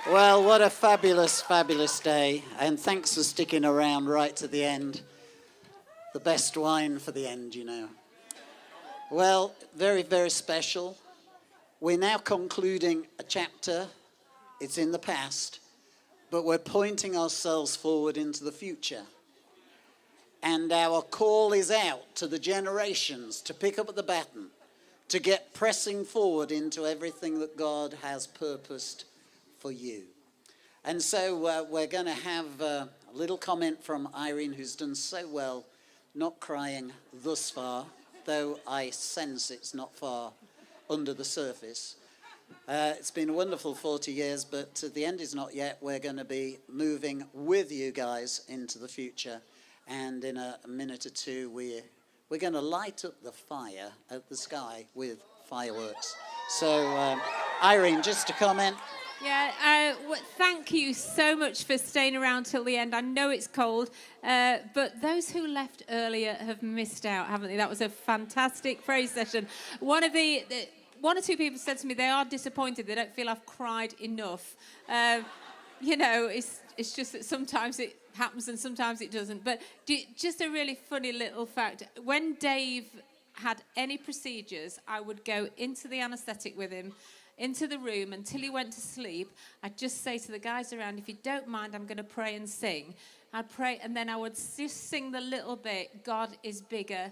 Well, what a fabulous, fabulous day. And thanks for sticking around right to the end. The best wine for the end, you know. Well, very, very special. We're now concluding a chapter. It's in the past, but we're pointing ourselves forward into the future. And our call is out to the generations to pick up the baton, to get pressing forward into everything that God has purposed for you. And so we're going to have a little comment from Irene, who's done so well, not crying thus far, though I sense it's not far under the surface. It's been a wonderful 40 years, but the end is not yet. We're going to be moving with you guys into the future. And in a minute or two, we're going to light up the fire at the sky with fireworks. So, Irene, just to comment. Yeah, thank you so much for staying around till the end. I know it's cold, but those who left earlier have missed out, haven't they? That was a fantastic praise session. One or two people said to me they are disappointed. They don't feel I've cried enough. You know, it's just that sometimes it happens and sometimes it doesn't. But just a really funny little fact. When Dave had any procedures, I would go into the anaesthetic with him, into the room until he went to sleep. I'd just say to the guys around, if you don't mind, I'm going to pray and sing. I'd pray, and then I would just sing the little bit, God is bigger.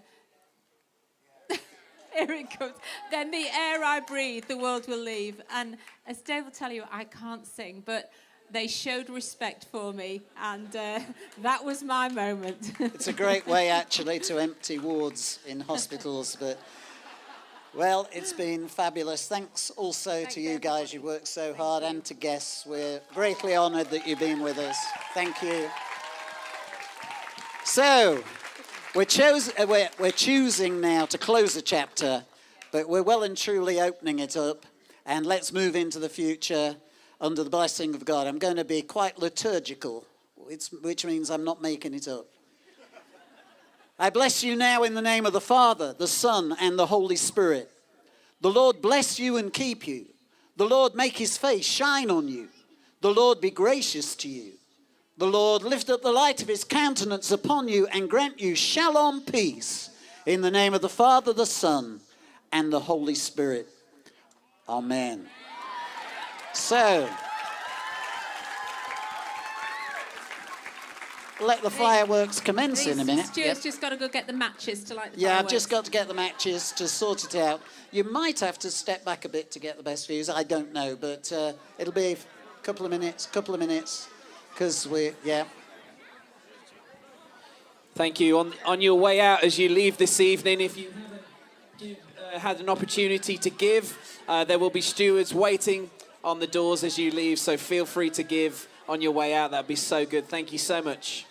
Here it comes. Then the air I breathe, the world will leave. And as Dave will tell you, I can't sing, but they showed respect for me, and that was my moment. It's a great way, actually, to empty wards in hospitals, but... Well, it's been fabulous. Thanks also to you guys. You worked so hard, and to guests. We're greatly honoured that you've been with us. Thank you. So, we're choosing now to close the chapter, but we're well and truly opening it up. And let's move into the future under the blessing of God. I'm going to be quite liturgical, which means I'm not making it up. I bless you now in the name of the Father, the Son, and the Holy Spirit. The Lord bless you and keep you. The Lord make his face shine on you. The Lord be gracious to you. The Lord lift up the light of his countenance upon you and grant you shalom peace. In the name of the Father, the Son, and the Holy Spirit. Amen. So... let the fireworks commence in a minute. Stuart's just got to go get the matches to light the fireworks. Yeah, I've just got to get the matches to sort it out. You might have to step back a bit to get the best views. I don't know, but it'll be a couple of minutes, because yeah. Thank you. On your way out as you leave this evening, if you haven't had an opportunity to give, there will be stewards waiting on the doors as you leave, so feel free to give on your way out. That'd be so good. Thank you so much.